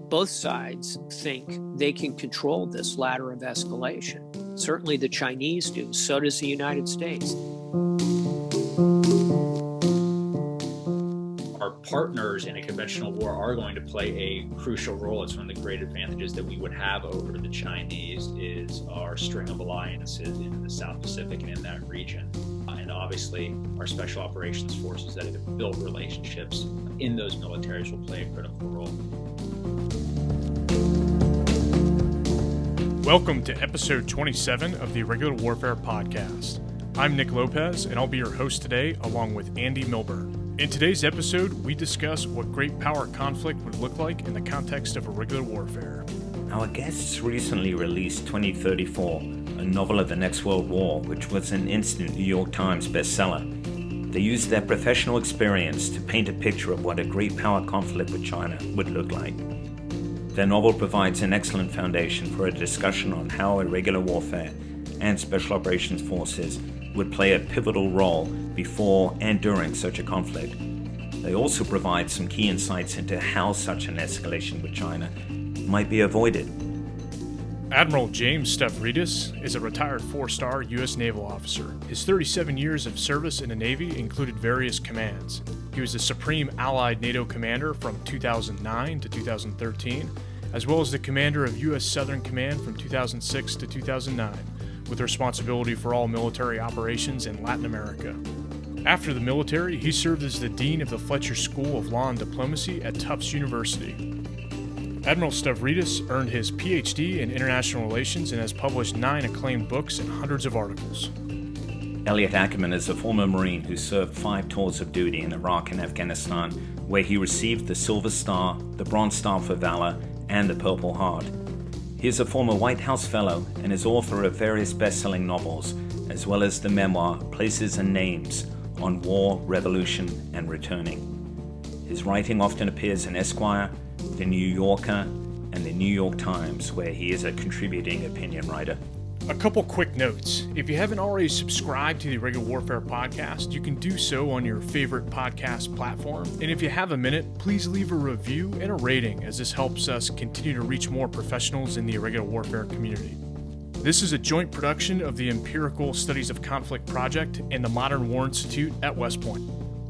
both sides think they can control this ladder of escalation. Certainly the Chinese do, so does the United States. Our partners in a conventional war are going to play a crucial role. It's one of the great advantages that we would have over the Chinese is our string of alliances in the South Pacific and in that region. And obviously, our special operations forces that have built relationships in those militaries will play a critical role. Welcome to episode 27 of the Irregular Warfare Podcast. I'm Nick Lopez, and I'll be your host today, along with Andy Milburn. In today's episode, we discuss what great power conflict would look like in the context of irregular warfare. Our guests recently released 2034, a novel of the next World War, which was an instant New York Times bestseller. They used their professional experience to paint a picture of what a great power conflict with China would look like. Their novel provides an excellent foundation for a discussion on how irregular warfare and special operations forces would play a pivotal role before and during such a conflict. They also provide some key insights into how such an escalation with China might be avoided. Admiral James Stavridis is a retired 4-star U.S. naval officer. His 37 years of service in the Navy included various commands. He was the Supreme Allied NATO Commander from 2009 to 2013, as well as the Commander of U.S. Southern Command from 2006 to 2009, with responsibility for all military operations in Latin America. After the military, he served as the Dean of the Fletcher School of Law and Diplomacy at Tufts University. Admiral Stavridis earned his PhD in International Relations and has published 9 acclaimed books and hundreds of articles. Elliot Ackerman is a former Marine who served 5 tours of duty in Iraq and Afghanistan, where he received the Silver Star, the Bronze Star for Valor, and the Purple Heart. He is a former White House Fellow and is author of various best-selling novels, as well as the memoir Places and Names on War, Revolution, and Returning. His writing often appears in Esquire, The New Yorker, and The New York Times, where he is a contributing opinion writer. A couple quick notes. If you haven't already subscribed to the Irregular Warfare Podcast, you can do so on your favorite podcast platform. And if you have a minute, please leave a review and a rating, as this helps us continue to reach more professionals in the irregular warfare community. This is a joint production of the Empirical Studies of Conflict Project and the Modern War Institute at West Point,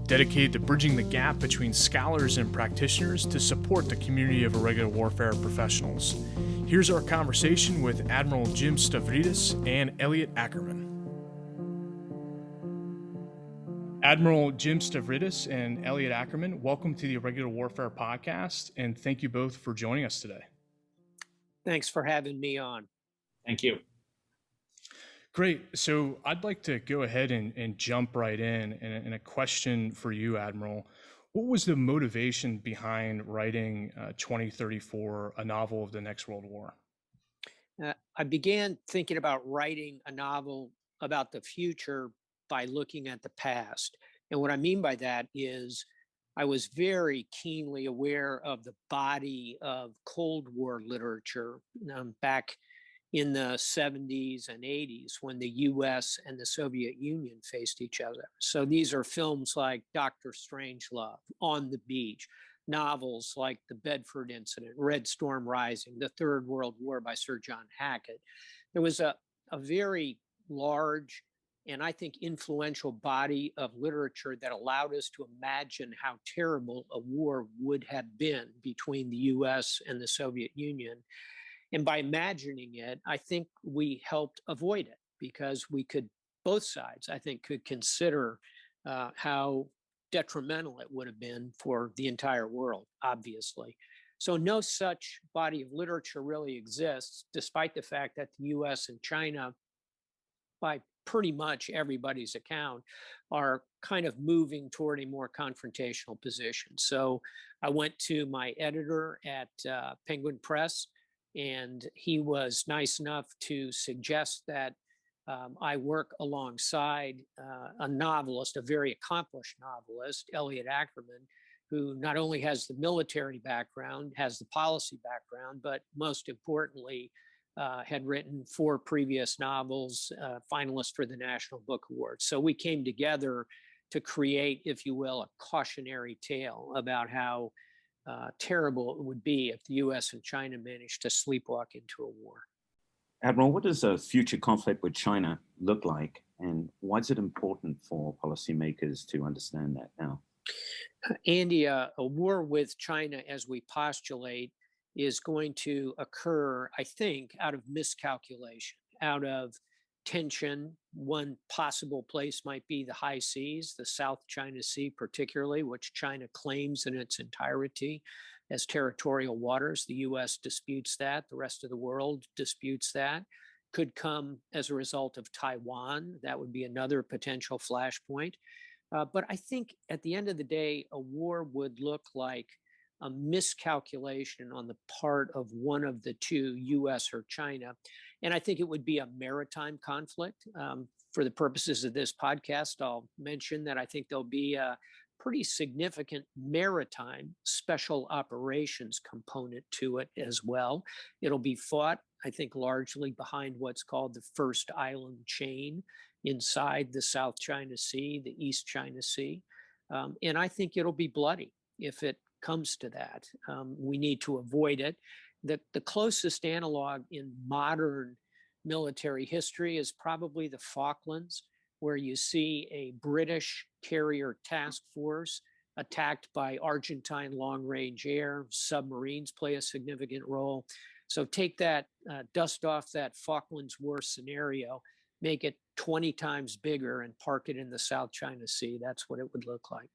dedicated to bridging the gap between scholars and practitioners to support the community of irregular warfare professionals. Here's our conversation with Admiral Jim Stavridis and Elliot Ackerman. Admiral Jim Stavridis and Elliot Ackerman, welcome to the Irregular Warfare Podcast, and thank you both for joining us today. Thanks for having me on. Thank you. Great. So I'd like to go ahead and jump right in. And a question for you, Admiral. What was the motivation behind writing 2034, a novel of the next World War? I began thinking about writing a novel about the future by looking at the past. And what I mean by that is I was very keenly aware of the body of Cold War literature back in the 70s and 80s when the US and the Soviet Union faced each other. So these are films like Dr. Strangelove, On the Beach, novels like The Bedford Incident, Red Storm Rising, The Third World War by Sir John Hackett. There was a very large and I think influential body of literature that allowed us to imagine how terrible a war would have been between the US and the Soviet Union. And by imagining it, I think we helped avoid it because we could, both sides, I think, could consider how detrimental it would have been for the entire world, obviously. So no such body of literature really exists, despite the fact that the US and China, by pretty much everybody's account, are kind of moving toward a more confrontational position. So I went to my editor at Penguin Press, and he was nice enough to suggest that I work alongside a novelist, a very accomplished novelist, Elliot Ackerman, who not only has the military background, has the policy background, but most importantly, had written 4 previous novels, finalists for the National Book Award. So we came together to create, if you will, a cautionary tale about how terrible it would be if the US and China managed to sleepwalk into a war. Admiral, what does a future conflict with China look like? And why is it important for policymakers to understand that now? Andy, a war with China, as we postulate, is going to occur, I think, out of miscalculation, out of tension. One possible place might be the high seas, the South China Sea, particularly, which China claims in its entirety as territorial waters. The US disputes that. The rest of the world disputes that. Could come as a result of Taiwan. That would be another potential flashpoint. But I think at the end of the day, a war would look like a miscalculation on the part of one of the two, US or China. And I think it would be a maritime conflict. For the purposes of this podcast, I'll mention that I think there'll be a pretty significant maritime special operations component to it as well. It'll be fought, I think, largely behind what's called the first island chain inside the South China Sea, the East China Sea. And I think it'll be bloody if it comes to that. We need to avoid it. The closest analog in modern military history is probably the Falklands, where you see a British carrier task force attacked by Argentine long-range air. Submarines play a significant role. So take that, dust off that Falklands War scenario, make it 20 times bigger and park it in the South China Sea. That's what it would look like.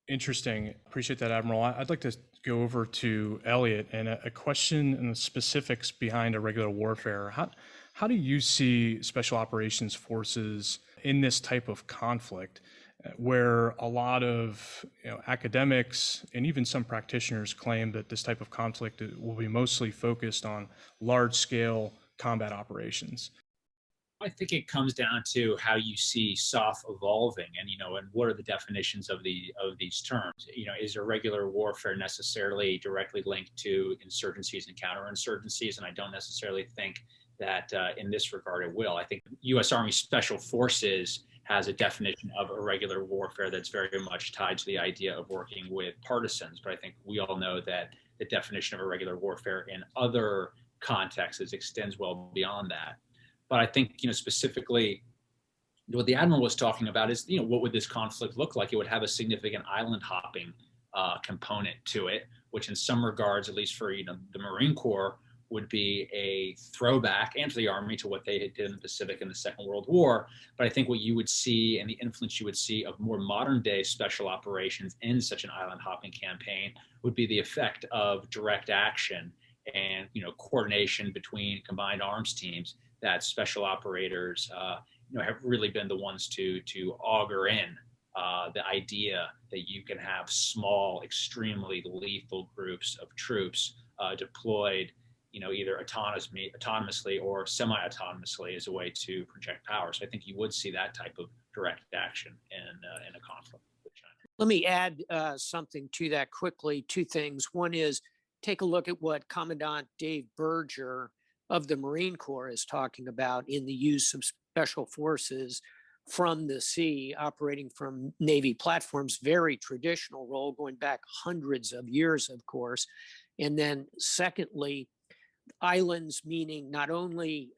Interesting. Appreciate that, Admiral. I'd like to go over to Elliot and a question and the specifics behind irregular warfare. How do you see special operations forces in this type of conflict, where a lot of academics and even some practitioners claim that this type of conflict will be mostly focused on large-scale combat operations? I think it comes down to how you see SOF evolving, and and what are the definitions of these terms. Is irregular warfare necessarily directly linked to insurgencies and counterinsurgencies? And I don't necessarily think that in this regard it will. I think U.S. Army Special Forces has a definition of irregular warfare that's very much tied to the idea of working with partisans. But I think we all know that the definition of irregular warfare in other contexts extends well beyond that. But I think, specifically what the Admiral was talking about is, what would this conflict look like? It would have a significant island hopping component to it, which in some regards, at least for, the Marine Corps, would be a throwback, and for the Army, to what they did in the Pacific in the Second World War. But I think what you would see, and the influence you would see of more modern day special operations in such an island hopping campaign, would be the effect of direct action and, coordination between combined arms teams that special operators, have really been the ones to augur in the idea that you can have small, extremely lethal groups of troops deployed, either autonomously or semi-autonomously as a way to project power. So I think you would see that type of direct action in a conflict with China. Let me add something to that quickly. Two things. One is take a look at what Commandant Dave Berger of the Marine Corps is talking about in the use of special forces from the sea, operating from Navy platforms, very traditional role going back hundreds of years, of course. And then secondly, islands, meaning not only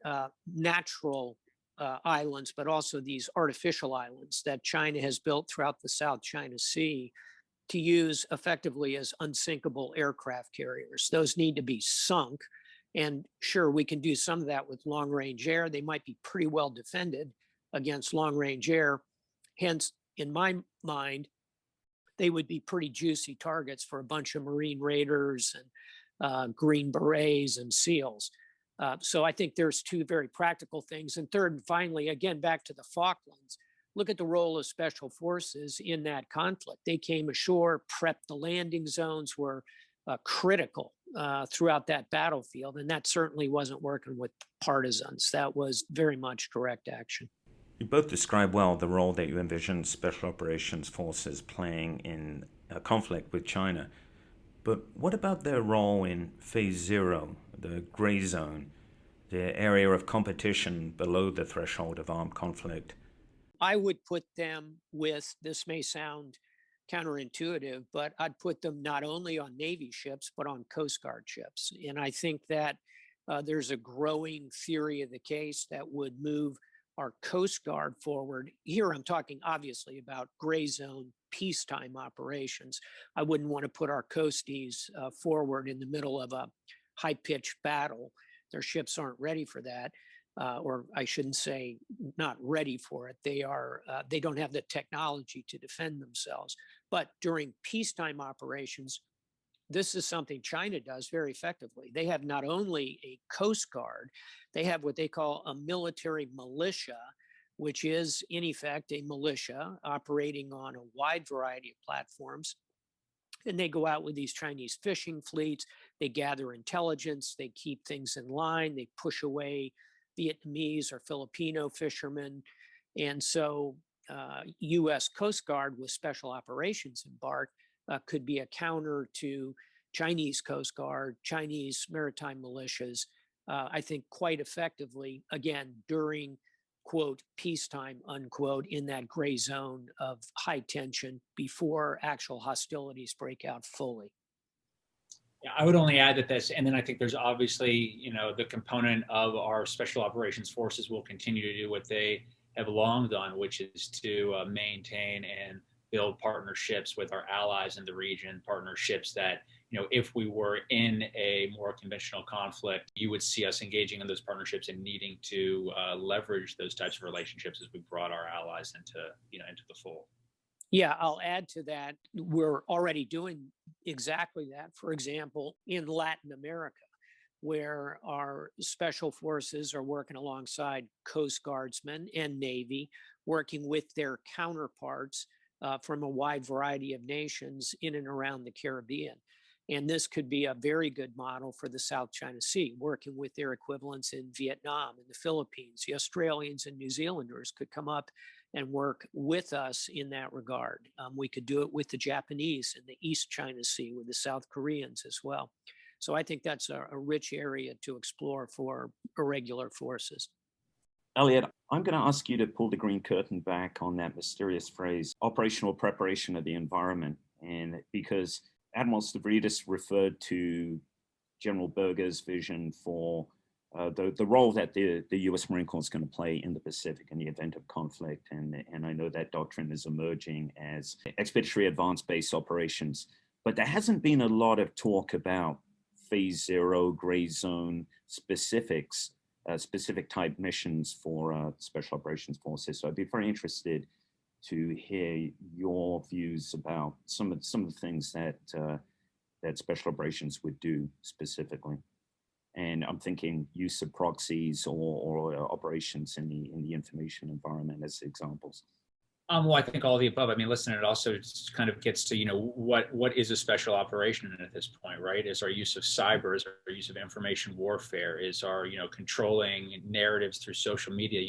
natural islands, but also these artificial islands that China has built throughout the South China Sea to use effectively as unsinkable aircraft carriers. Those need to be sunk. And sure, we can do some of that with long range air. They might be pretty well defended against long range air. Hence, in my mind, they would be pretty juicy targets for a bunch of Marine Raiders and Green Berets and SEALs. So I think there's two very practical things. And third, and finally, again, back to the Falklands, look at the role of special forces in that conflict. They came ashore, prepped the landing zones, were critical throughout that battlefield. And that certainly wasn't working with partisans. That was very much direct action. You both describe well the role that you envision special operations forces playing in a conflict with China. But what about their role in phase zero, the gray zone, the area of competition below the threshold of armed conflict? I would put them with, this may sound counterintuitive, but I'd put them not only on Navy ships, but on Coast Guard ships. And I think that there's a growing theory of the case that would move our Coast Guard forward. Here, I'm talking obviously about gray zone peacetime operations. I wouldn't want to put our coasties forward in the middle of a high pitched battle. Their ships aren't ready for that. Or I shouldn't say not ready for it. They don't have the technology to defend themselves. But during peacetime operations, this is something China does very effectively. They have not only a Coast Guard, they have what they call a military militia, which is in effect a militia operating on a wide variety of platforms. And they go out with these Chinese fishing fleets, they gather intelligence, they keep things in line, they push away Vietnamese or Filipino fishermen. And so US Coast Guard with special operations embarked could be a counter to Chinese Coast Guard, Chinese maritime militias, I think quite effectively, again, during, quote, peacetime, unquote, in that gray zone of high tension before actual hostilities break out fully. Yeah, I would only add that and then I think there's obviously, the component of our special operations forces will continue to do what they have long done, which is to maintain and build partnerships with our allies in the region, partnerships that, if we were in a more conventional conflict, you would see us engaging in those partnerships and needing to leverage those types of relationships as we brought our allies into the fold. Yeah, I'll add to that. We're already doing exactly that. For example, in Latin America, where our special forces are working alongside Coast Guardsmen and Navy, working with their counterparts from a wide variety of nations in and around the Caribbean. And this could be a very good model for the South China Sea, working with their equivalents in Vietnam and the Philippines. The Australians and New Zealanders could come up and work with us in that regard. We could do it with the Japanese in the East China Sea, with the South Koreans as well. So I think that's a rich area to explore for irregular forces. Elliot, I'm going to ask you to pull the green curtain back on that mysterious phrase, operational preparation of the environment. And because Admiral Stavridis referred to General Berger's vision for the role that the U.S. Marine Corps is going to play in the Pacific in the event of conflict. And I know that doctrine is emerging as expeditionary advanced base operations. But there hasn't been a lot of talk about phase zero, gray zone specifics, specific type missions for special operations forces. So I'd be very interested to hear your views about some of the things that that special operations would do specifically. And I'm thinking use of proxies or operations in the information environment as examples. Well, I think all of the above. I mean, listen, it also just kind of gets to, what is a special operation at this point, right? Is our use of cyber, is our use of information warfare, is our, controlling narratives through social media,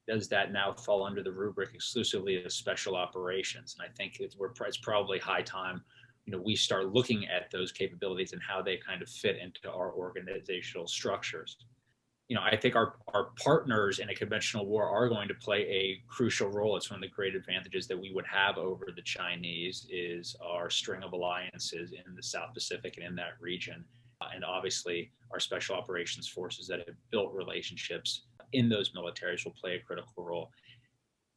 does that now fall under the rubric exclusively of special operations? And I think it's probably high time, we start looking at those capabilities and how they kind of fit into our organizational structures. I think our partners in a conventional war are going to play a crucial role. It's one of the great advantages that we would have over the Chinese is our string of alliances in the South Pacific and in that region. And obviously our special operations forces that have built relationships in those militaries will play a critical role.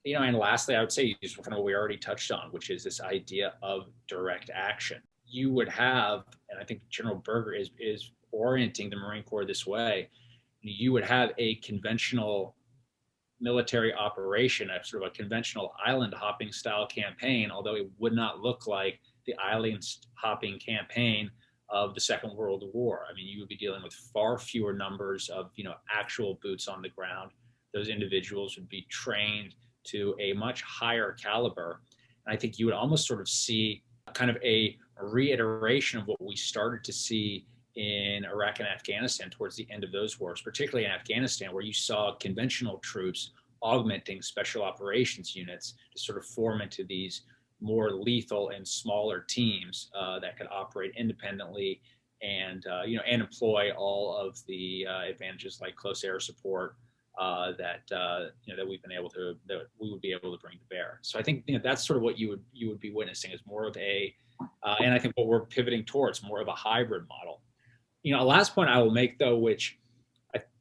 And lastly, I would say kind of what we already touched on, which is this idea of direct action. You would have, and I think General Berger is orienting the Marine Corps this way, you would have a conventional military operation, a sort of a conventional island hopping style campaign, although it would not look like the island hopping campaign of the Second World War. I mean, you would be dealing with far fewer numbers of, actual boots on the ground. Those individuals would be trained to a much higher caliber. And I think you would almost sort of see kind of a reiteration of what we started to see in Iraq and Afghanistan towards the end of those wars, particularly in Afghanistan, where you saw conventional troops augmenting special operations units to sort of form into these more lethal and smaller teams that could operate independently and and employ all of the advantages like close air support that we've been able to, that we would be able to bring to bear. So I think that's sort of what you would be witnessing, is more of a, and I think what we're pivoting towards, more of a hybrid model. A last point I will make, though, which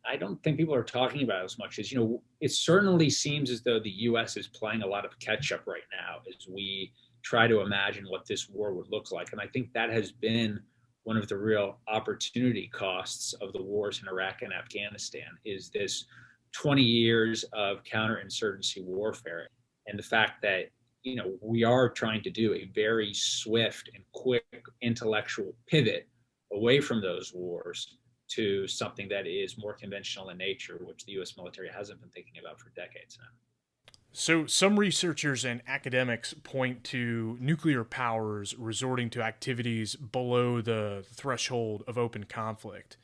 I don't think people are talking about as much, is it certainly seems as though the U.S. is playing a lot of catch up right now as we try to imagine what this war would look like, and I think that has been one of the real opportunity costs of the wars in Iraq and Afghanistan, is this 20 years of counterinsurgency warfare, and the fact that we are trying to do a very swift and quick intellectual pivot away from those wars to something that is more conventional in nature, which the U.S. military hasn't been thinking about for decades now. So some researchers and academics point to nuclear powers resorting to activities below the threshold of open conflict.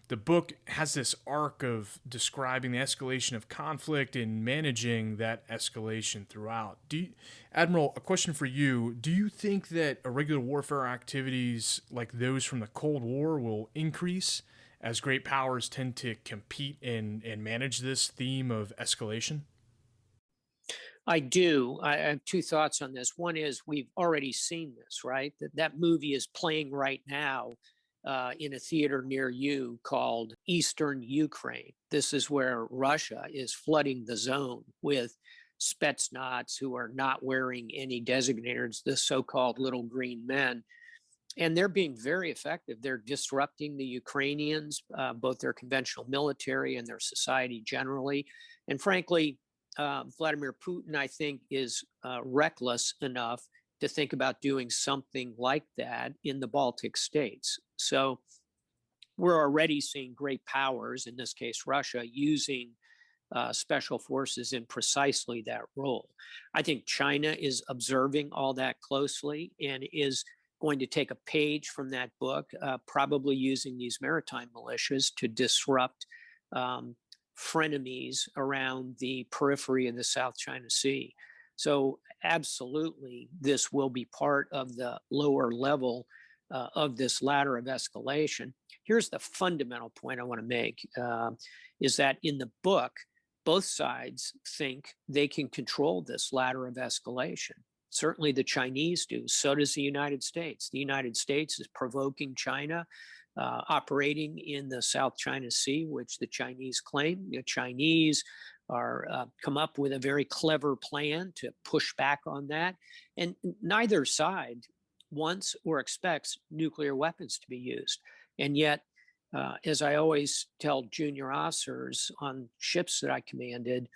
The book has this arc of describing the escalation of conflict and managing that escalation throughout. Admiral, a question for you. Do you think that irregular warfare activities like those from the Cold War will increase as great powers tend to compete and manage this theme of escalation? I do. I have two thoughts on this. One is, we've already seen this, right? That movie is playing right now in a theater near you called Eastern Ukraine. This is where Russia is flooding the zone with Spetsnaz who are not wearing any designators, the so-called little green men. And they're being very effective. They're disrupting the Ukrainians, both their conventional military and their society generally. And frankly, Vladimir Putin, I think, is reckless enough to think about doing something like that in the Baltic states. So we're already seeing great powers, in this case Russia, using special forces in precisely that role. I think China is observing all that closely and is going to take a page from that book, probably using these maritime militias to disrupt frenemies around the periphery of the South China Sea. So absolutely, this will be part of the lower level of this ladder of escalation. Here's the fundamental point I want to make, is that in the book, both sides think they can control this ladder of escalation. Certainly the Chinese do. So does the United States. The United States is provoking China, operating in the South China Sea, which the Chinese claim. The Chinese are come up with a very clever plan to push back on that. And neither side wants or expects nuclear weapons to be used. And yet, as I always tell junior officers on ships that I commanded,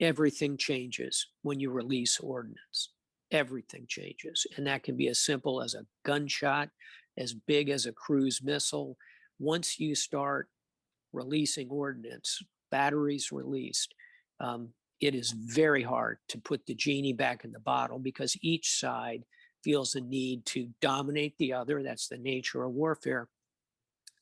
everything changes when you release ordnance. Everything changes. And that can be as simple as a gunshot, as big as a cruise missile. Once you start releasing ordnance, batteries released, it is very hard to put the genie back in the bottle, because each side feels the need to dominate the other. That's the nature of warfare.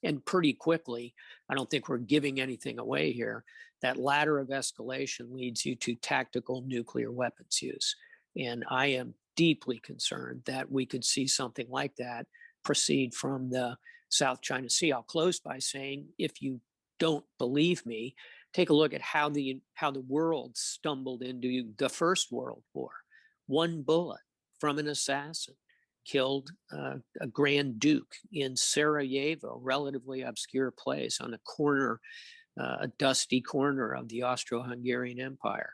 And pretty quickly, I don't think we're giving anything away here, that ladder of escalation leads you to tactical nuclear weapons use. And I am deeply concerned that we could see something like that proceed from the South China Sea. I'll close by saying, if you don't believe me, take a look at how the world stumbled into the First World War. One bullet from an assassin killed a Grand Duke in Sarajevo, relatively obscure place on a corner, a dusty corner of the Austro-Hungarian Empire.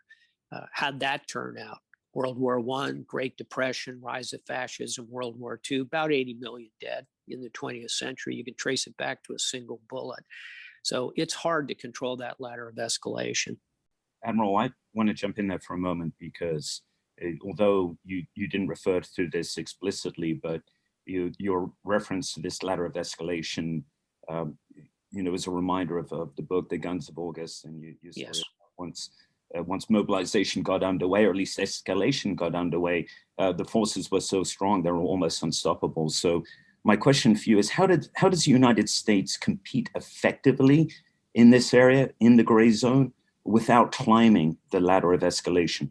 How'd that turn out? World War I, Great Depression, rise of fascism, World War II, about 80 million dead in the 20th century. You can trace it back to a single bullet. So it's hard to control that ladder of escalation. Admiral, I want to jump in there for a moment, because although you didn't refer to this explicitly, but your reference to this ladder of escalation, is a reminder of the book, The Guns of August. And you Yes. said once mobilization got underway, or at least escalation got underway, the forces were so strong, they were almost unstoppable. So my question for you is, how does the United States compete effectively in this area, in the gray zone, without climbing the ladder of escalation?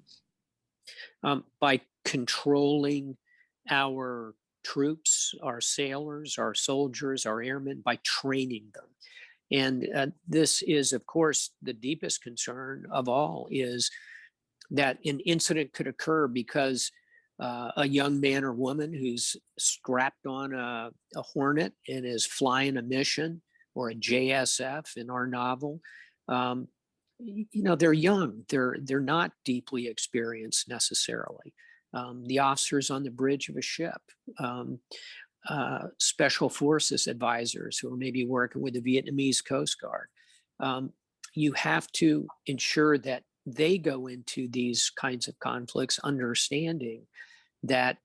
By controlling our troops, our sailors, our soldiers, our airmen, by training them. And this is, of course, the deepest concern of all, is that an incident could occur because a young man or woman who's strapped on a Hornet and is flying a mission, or a JSF in our novel. Um, they're young. They're not deeply experienced necessarily. The officers on the bridge of a ship, special forces advisors who are maybe working with the Vietnamese Coast Guard. You have to ensure that they go into these kinds of conflicts understanding that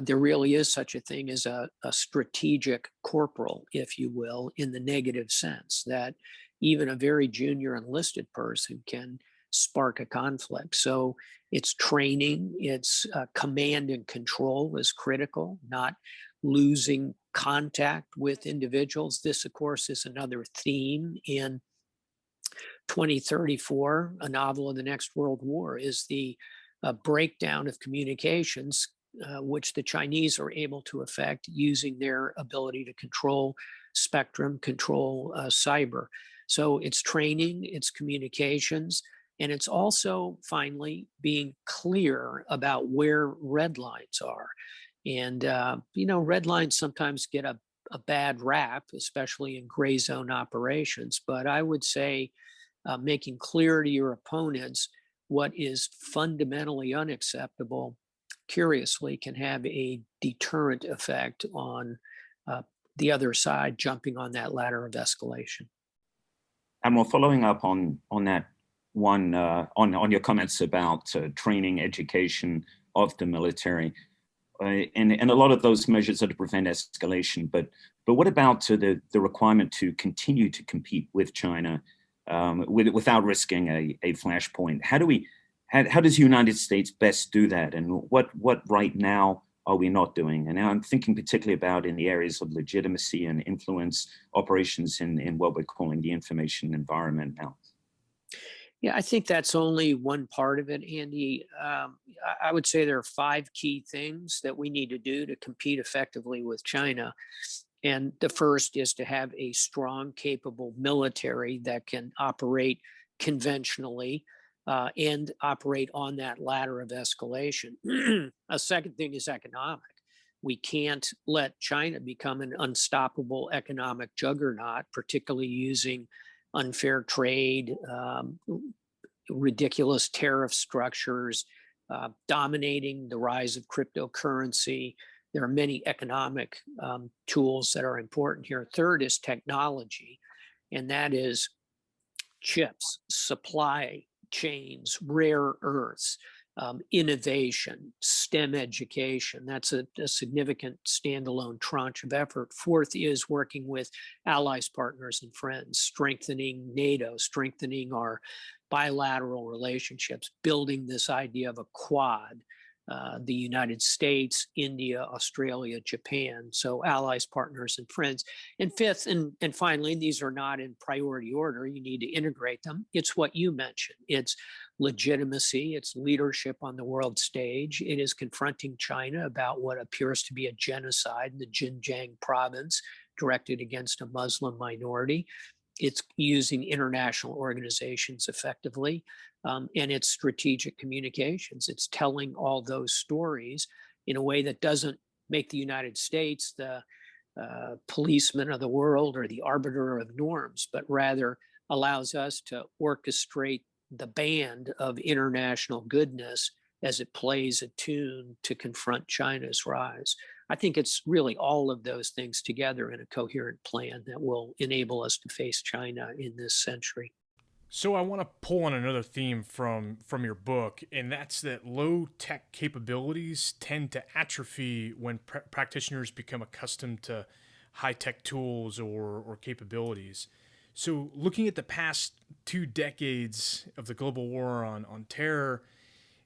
there really is such a thing as a strategic corporal, if you will, in the negative sense, that even a very junior enlisted person can spark a conflict. So it's training, it's command and control is critical, not losing contact with individuals. This, of course, is another theme in 2034, A Novel of the Next World War, is the breakdown of communications, which the Chinese are able to effect using their ability to control spectrum, control cyber. So it's training, it's communications, and it's also finally being clear about where red lines are. And, red lines sometimes get a bad rap, especially in gray zone operations. But I would say making clear to your opponents what is fundamentally unacceptable, curiously, can have a deterrent effect on the other side jumping on that ladder of escalation. Admiral, following up on that one, on your comments about training, education of the military, and a lot of those measures are to prevent escalation. But what about the requirement to continue to compete with China without risking a flashpoint? How does the United States best do that? And what right now are we not doing? And I'm thinking particularly about in the areas of legitimacy and influence operations in what we're calling the information environment now. Yeah, I think that's only one part of it, Andy. I would say there are 5 key things that we need to do to compete effectively with China. And the first is to have a strong, capable military that can operate conventionally and operate on that ladder of escalation. A second thing is economic. We can't let China become an unstoppable economic juggernaut, particularly using unfair trade, ridiculous tariff structures, dominating the rise of cryptocurrency. There are many economic tools that are important here. Third is technology, and that is chips, supply chains, rare earths, innovation, STEM education. That's a significant standalone tranche of effort. Fourth is working with allies, partners, and friends, strengthening NATO, strengthening our bilateral relationships, building this idea of a quad, the United States, India, Australia, Japan. So allies, partners, and friends. And fifth, and finally, these are not in priority order, you need to integrate them. It's what you mentioned. It's legitimacy, it's leadership on the world stage. It is confronting China about what appears to be a genocide in the Xinjiang province directed against a Muslim minority. It's using international organizations effectively, and it's strategic communications. It's telling all those stories in a way that doesn't make the United States the policeman of the world or the arbiter of norms, but rather allows us to orchestrate the band of international goodness as it plays a tune to confront China's rise. I think it's really all of those things together in a coherent plan that will enable us to face China in this century. So I want to pull on another theme from your book, and that's that low-tech capabilities tend to atrophy when practitioners become accustomed to high-tech tools or capabilities. So looking at the past 2 decades of the global war on terror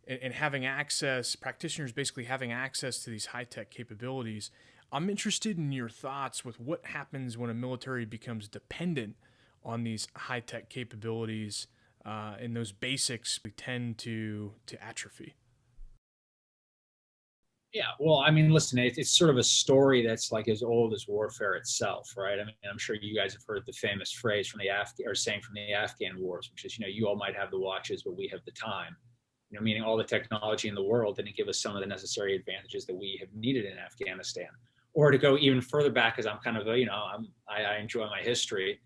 and having access, practitioners basically having access to these high-tech capabilities, I'm interested in your thoughts with what happens when a military becomes dependent on these high-tech capabilities, and those basics tend to atrophy. Yeah, well, I mean, listen, it's sort of a story that's like as old as warfare itself, right? I mean, I'm sure you guys have heard the famous phrase from the saying from the Afghan wars, which is, you all might have the watches, but we have the time. Meaning all the technology in the world didn't give us some of the necessary advantages that we have needed in Afghanistan. Or to go even further back, because I'm kind of, I enjoy my history.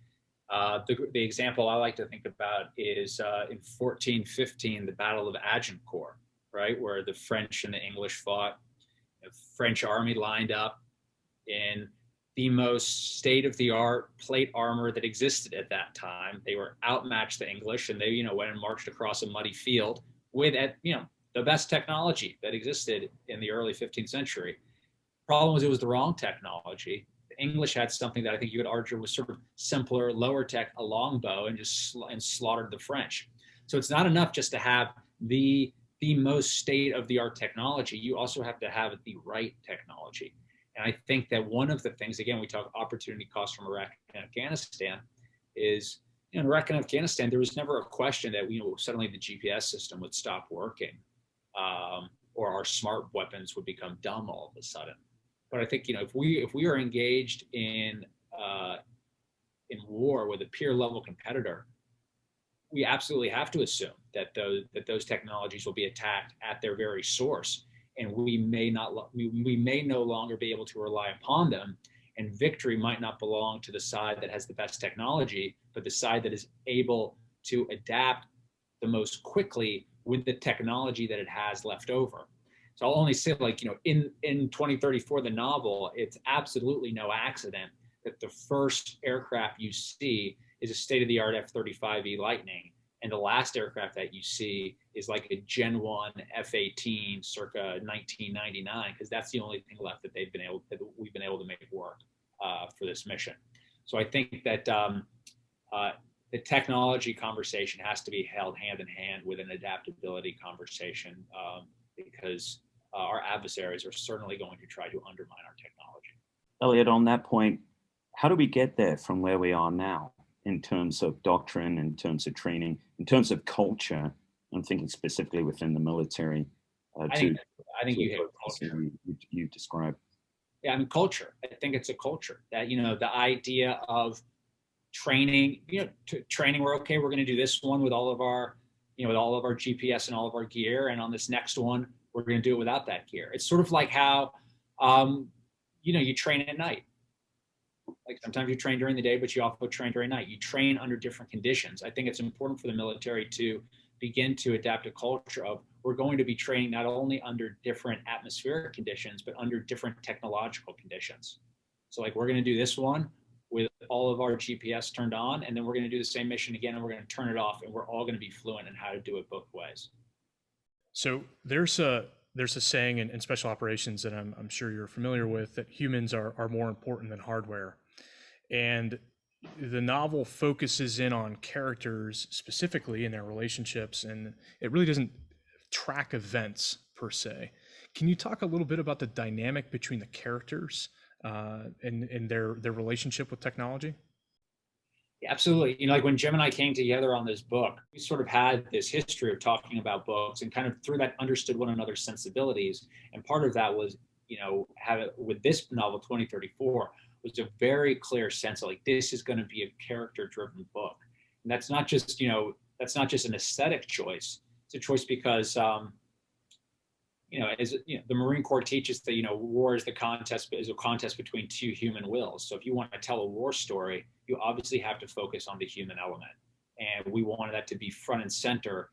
The example I like to think about is in 1415, the Battle of Agincourt, right, where the French and the English fought. The French army lined up in the most state-of-the-art plate armor that existed at that time. They were outmatched the English, and they, went and marched across a muddy field with, the best technology that existed in the early 15th century. Problem was, it was the wrong technology. The English had something that I think you could argue was sort of simpler, lower tech, a longbow, and just slaughtered the French. So it's not enough just to have the most state-of-the-art technology. You also have to have the right technology. And I think that one of the things, again, we talk opportunity costs from Iraq and Afghanistan, is in Iraq and Afghanistan, there was never a question that suddenly the GPS system would stop working, or our smart weapons would become dumb all of a sudden. But I think if we are engaged in war with a peer level competitor, we absolutely have to assume that those technologies will be attacked at their very source, and we may no longer be able to rely upon them. And victory might not belong to the side that has the best technology, but the side that is able to adapt the most quickly with the technology that it has left over. So I'll only say, in 2034, the novel, it's absolutely no accident that the first aircraft you see is a state-of-the-art F-35E Lightning, and the last aircraft that you see is like a Gen 1 F-18 circa 1999, because that's the only thing left that we've been able to make work for this mission. So I think that the technology conversation has to be held hand in hand with an adaptability conversation, because our adversaries are certainly going to try to undermine our technology. Elliot, on that point, how do we get there from where we are now in terms of doctrine, in terms of training, in terms of culture? I'm thinking specifically within the military. I think you hit culture. You described. Yeah, I mean, culture. I think it's a culture that, the idea of training, training, we're okay, we're going to do this one with all of our, with all of our GPS and all of our gear. And on this next one, we're going to do it without that gear. It's sort of like how, you train at night. Like sometimes you train during the day, but you also train during night. You train under different conditions. I think it's important for the military to begin to adapt a culture of, we're going to be training not only under different atmospheric conditions, but under different technological conditions. So we're going to do this one with all of our GPS turned on, and then we're going to do the same mission again, and we're going to turn it off, and we're all going to be fluent in how to do it both ways. So there's a saying in special operations that I'm sure you're familiar with, that humans are more important than hardware. And the novel focuses in on characters specifically in their relationships, and it really doesn't track events per se. Can you talk a little bit about the dynamic between the characters and their relationship with technology? Yeah, absolutely. When Jim and I came together on this book, we sort of had this history of talking about books, and kind of through that understood one another's sensibilities. And part of that was, with this novel, 2034, was a very clear sense of this is going to be a character-driven book. And that's not just, an aesthetic choice. It's a choice because, the Marine Corps teaches that, war is a contest between two human wills. So if you want to tell a war story, you obviously have to focus on the human element. And we wanted that to be front and center,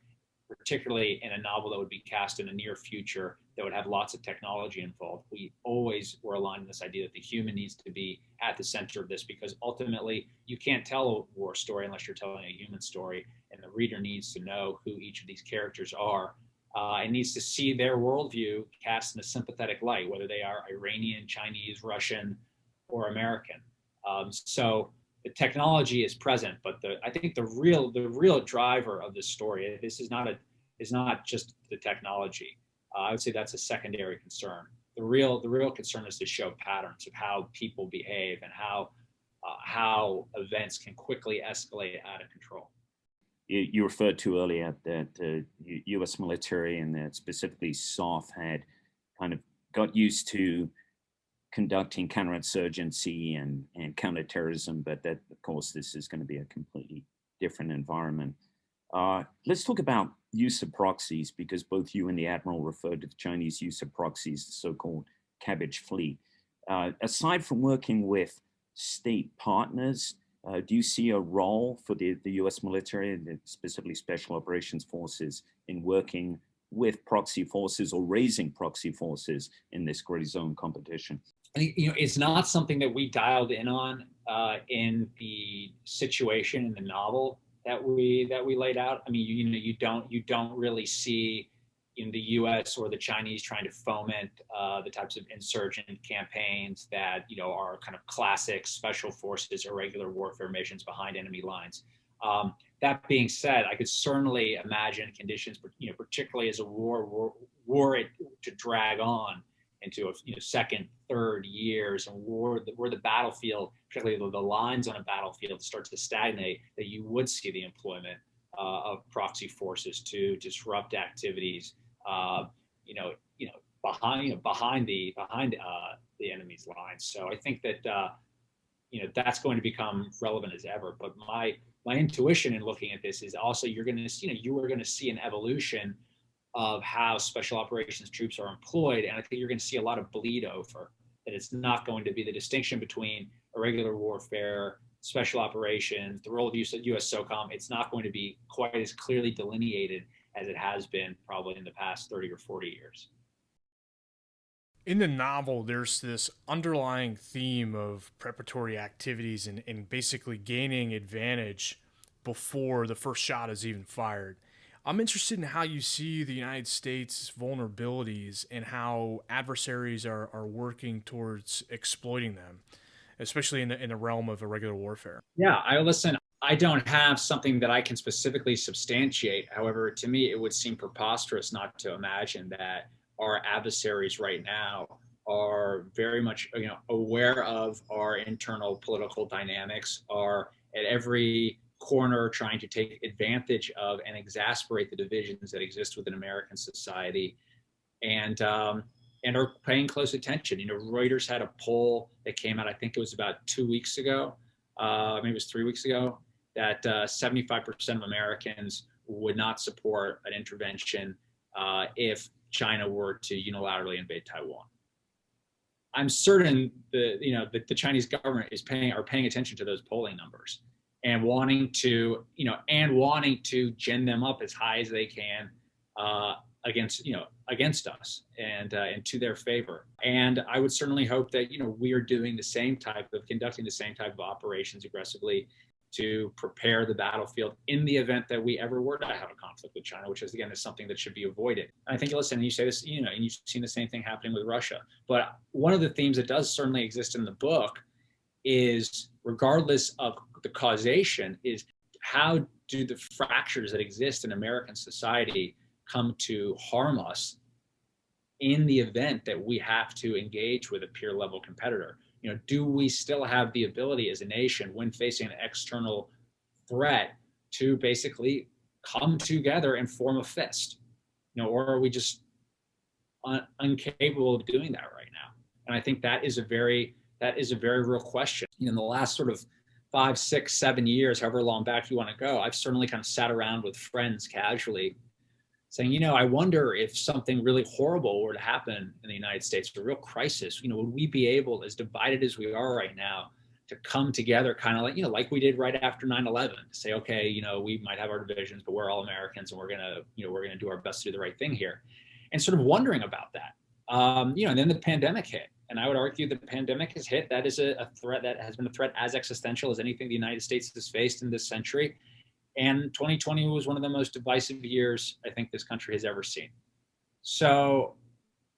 particularly in a novel that would be cast in the near future that would have lots of technology involved. We always were aligned in this idea that the human needs to be at the center of this, because ultimately you can't tell a war story unless you're telling a human story, and the reader needs to know who each of these characters are, and needs to see their worldview cast in a sympathetic light, whether they are Iranian, Chinese, Russian, or American. So the technology is present, but I think the real driver of this story, this is not just the technology. I would say that's a secondary concern. The real concern is to show patterns of how people behave and how events can quickly escalate out of control. You referred to earlier that the U.S. military, and that specifically SOF, had kind of got used to conducting counterinsurgency and counterterrorism, but that, of course, this is going to be a completely different environment. Let's talk about use of proxies, because both you and the Admiral referred to the Chinese use of proxies, the so-called cabbage fleet. Aside from working with state partners, do you see a role for the US military, and specifically Special Operations Forces, in working with proxy forces or raising proxy forces in this gray zone competition? I think, it's not something that we dialed in on in the situation in the novel that we laid out. I mean, you don't really see in the U.S. or the Chinese trying to foment the types of insurgent campaigns that are kind of classic special forces, irregular warfare missions behind enemy lines. That being said, I could certainly imagine conditions, particularly as a war to drag on into a second, third years, and where the battlefield, particularly the lines on a battlefield, starts to stagnate, that you would see the employment of proxy forces to disrupt activities, behind the enemy's lines. So I think that that's going to become relevant as ever. But my intuition in looking at this is also you are going to see an evolution of how special operations troops are employed. And I think you're going to see a lot of bleed over, that it's not going to be the distinction between irregular warfare, special operations, the role of US SOCOM. It's not going to be quite as clearly delineated as it has been probably in the past 30 or 40 years. In the novel, there's this underlying theme of preparatory activities and basically gaining advantage before the first shot is even fired. I'm interested in how you see the United States' vulnerabilities and how adversaries are working towards exploiting them, especially in the realm of irregular warfare. Yeah, I don't have something that I can specifically substantiate. However, to me, it would seem preposterous not to imagine that our adversaries right now are very much aware of our internal political dynamics, are at every corner trying to take advantage of and exasperate the divisions that exist within American society, and are paying close attention. Reuters had a poll that came out, I think it was about 2 weeks ago, maybe it was 3 weeks ago, that 75% of Americans would not support an intervention if China were to unilaterally invade Taiwan. I'm certain that the Chinese government is paying attention to those polling numbers, and wanting to gin them up as high as they can against us and to their favor. And I would certainly hope that we are conducting the same type of operations aggressively to prepare the battlefield in the event that we ever were to have a conflict with China, which is something that should be avoided. And I think, you say this, and you've seen the same thing happening with Russia. But one of the themes that does certainly exist in the book is, regardless of the causation, is how do the fractures that exist in American society come to harm us in the event that we have to engage with a peer level competitor? Do we still have the ability as a nation, when facing an external threat, to basically come together and form a fist? Or are we just incapable of doing that right now? And I think that is a very real question. In the last sort of 5, 6, 7 years, however long back you want to go, I've certainly kind of sat around with friends casually saying, I wonder if something really horrible were to happen in the United States, a real crisis, would we be able, as divided as we are right now, to come together kind of like we did right after 9/11, to say, okay, we might have our divisions, but we're all Americans, and we're going to do our best to do the right thing here. And sort of wondering about that. And then the pandemic hit. And I would argue the pandemic has hit. That is a threat that has been a threat as existential as anything the United States has faced in this century. And 2020 was one of the most divisive years I think this country has ever seen. So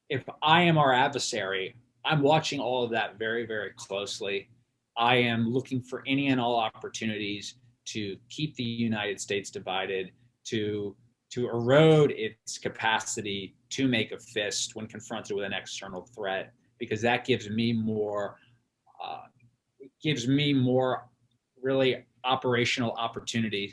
if I am our adversary, I'm watching all of that very, very closely. I am looking for any and all opportunities to keep the United States divided, to erode its capacity to make a fist when confronted with an external threat, because that gives me more really operational opportunity,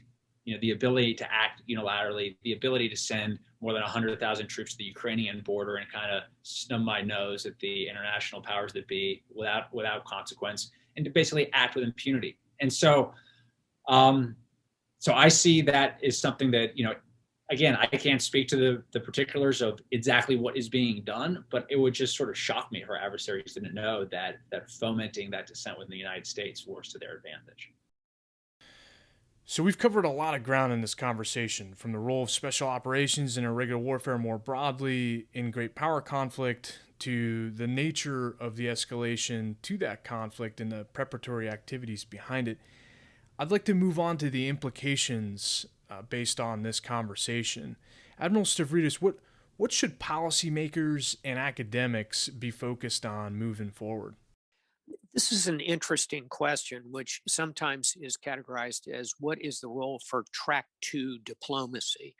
the ability to act unilaterally, the ability to send more than 100,000 troops to the Ukrainian border and kind of snub my nose at the international powers that be without consequence, and to basically act with impunity. And so, so I see that as something that, again, I can't speak to the particulars of exactly what is being done, but it would just sort of shock me if our adversaries didn't know that fomenting that dissent within the United States works to their advantage. So we've covered a lot of ground in this conversation, from the role of special operations in irregular warfare more broadly in great power conflict, to the nature of the escalation to that conflict and the preparatory activities behind it. I'd like to move on to the implications based on this conversation. Admiral Stavridis, what should policymakers and academics be focused on moving forward? This is an interesting question, which sometimes is categorized as what is the role for track two diplomacy,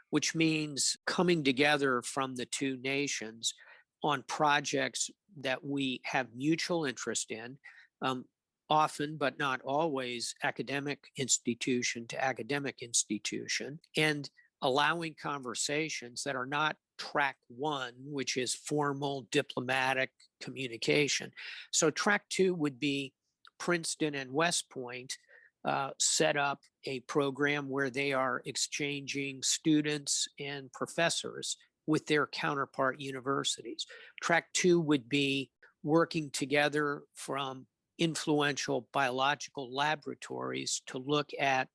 which means coming together from the two nations on projects that we have mutual interest in, often, but not always, academic institution to academic institution, and allowing conversations that are not track one, which is formal diplomatic communication. So track two would be Princeton and West Point set up a program where they are exchanging students and professors with their counterpart universities. Track two would be working together from influential biological laboratories to look at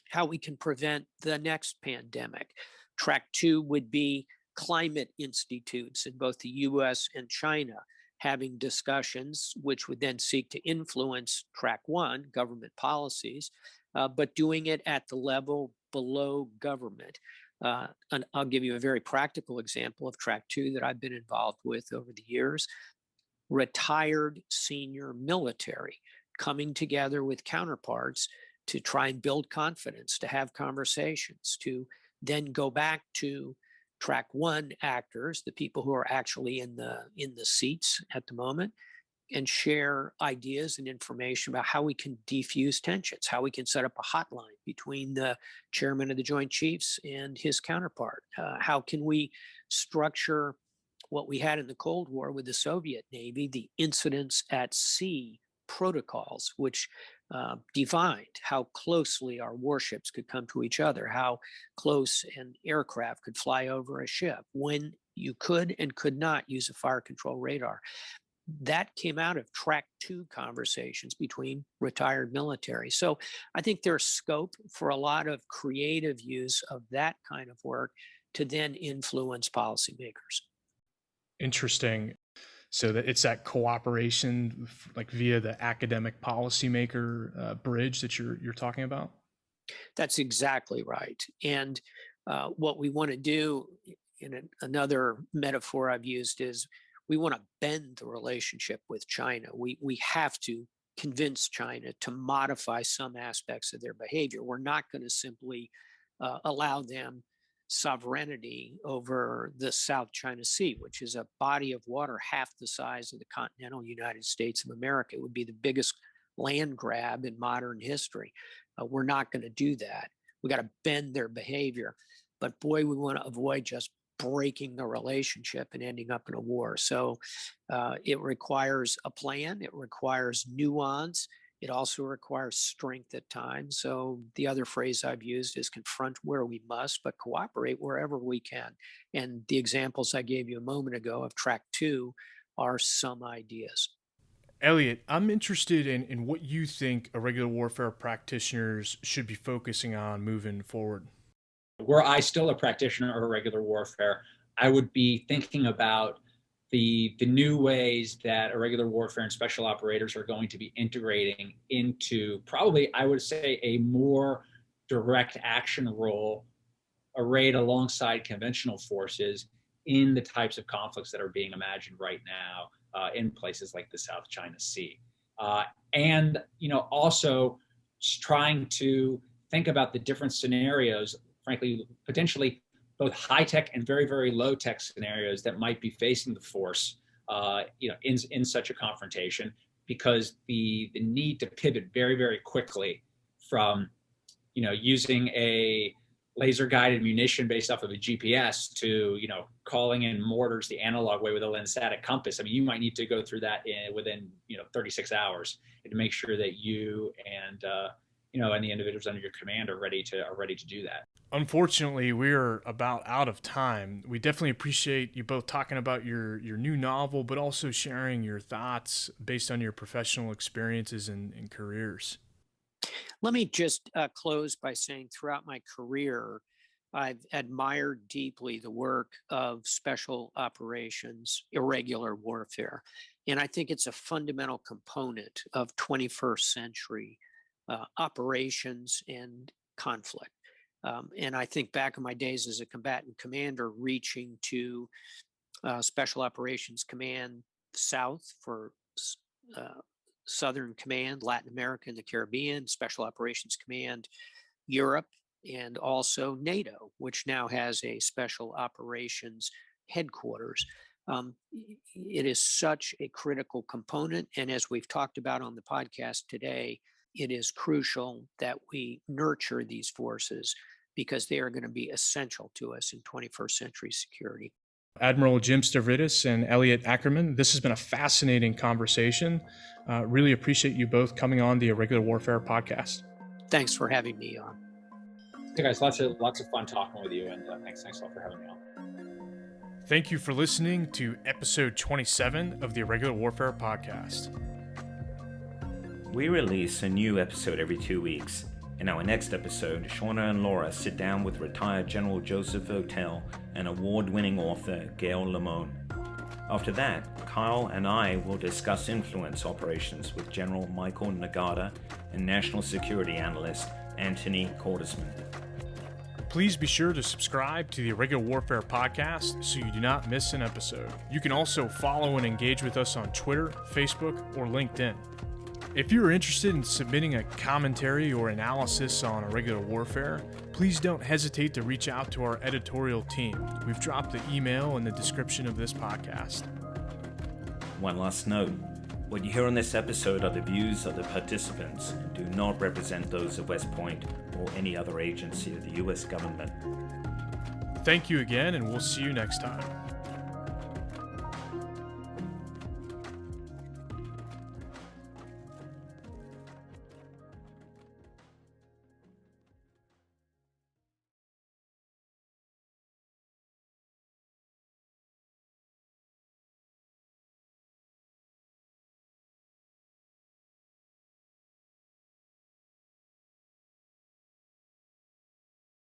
how we can prevent the next pandemic. Track two would be climate institutes in both the US and China having discussions, which would then seek to influence track one, government policies, but doing it at the level below government. And I'll give you a very practical example of track two that I've been involved with over the years. Retired senior military coming together with counterparts to try and build confidence, to have conversations, to then go back to track one actors, the people who are actually in the seats at the moment, and share ideas and information about how we can defuse tensions, how we can set up a hotline between the chairman of the Joint Chiefs and his counterpart. How can we structure what we had in the Cold War with the Soviet Navy, the incidents at sea protocols, which defined how closely our warships could come to each other, how close an aircraft could fly over a ship, when you could and could not use a fire control radar. That came out of track two conversations between retired military. So I think there's scope for a lot of creative use of that kind of work to then influence policymakers. Interesting. So that it's that cooperation, like via the academic policymaker bridge that you're talking about. That's exactly right. And what we want to do, in another metaphor I've used, is we want to bend the relationship with China. We have to convince China to modify some aspects of their behavior. We're not going to simply allow them sovereignty over the South China Sea, which is a body of water half the size of the continental United States of America. It would be the biggest land grab in modern history. We're not going to do that. We got to bend their behavior. But boy, we want to avoid just breaking the relationship and ending up in a war. So it requires a plan. It requires nuance. It also requires strength at times. So the other phrase I've used is confront where we must, but cooperate wherever we can. And the examples I gave you a moment ago of track two are some ideas. Elliot, I'm interested in what you think irregular warfare practitioners should be focusing on moving forward. Were I still a practitioner of irregular warfare, I would be thinking about the new ways that irregular warfare and special operators are going to be integrating into, probably, I would say, a more direct action role arrayed alongside conventional forces in the types of conflicts that are being imagined right now in places like the South China Sea. And also trying to think about the different scenarios, frankly, potentially both high-tech and very, very low-tech scenarios that might be facing the force, in such a confrontation, because the need to pivot very, very quickly from, using a laser guided munition based off of a GPS to, calling in mortars the analog way with a lens-static compass. I mean, you might need to go through that within, 36 hours to make sure that you and, and the individuals under your command are ready to do that. Unfortunately, we're about out of time. We definitely appreciate you both talking about your new novel, but also sharing your thoughts based on your professional experiences and careers. Let me just close by saying throughout my career, I've admired deeply the work of special operations, irregular warfare. And I think it's a fundamental component of 21st century operations and conflict. And I think back in my days as a combatant commander, reaching to Special Operations Command South for Southern Command, Latin America and the Caribbean, Special Operations Command Europe, and also NATO, which now has a Special Operations headquarters. It is such a critical component. And as we've talked about on the podcast today, it is crucial that we nurture these forces because they are going to be essential to us in 21st century security. Admiral Jim Stavridis and Elliot Ackerman, this has been a fascinating conversation. Really appreciate you both coming on the Irregular Warfare Podcast. Thanks for having me on. Hey guys, lots of fun talking with you, and thanks a lot for having me on. Thank you for listening to episode 27 of the Irregular Warfare Podcast. We release a new episode every 2 weeks. In our next episode, Shauna and Laura sit down with retired General Joseph Votel and award-winning author Gail Lamone. After that, Kyle and I will discuss influence operations with General Michael Nagata and National Security Analyst Anthony Cordesman. Please be sure to subscribe to the Irregular Warfare Podcast so you do not miss an episode. You can also follow and engage with us on Twitter, Facebook, or LinkedIn. If you are interested in submitting a commentary or analysis on irregular warfare, please don't hesitate to reach out to our editorial team. We've dropped the email in the description of this podcast. One last note. What you hear on this episode are the views of the participants and do not represent those of West Point or any other agency of the U.S. government. Thank you again, and we'll see you next time.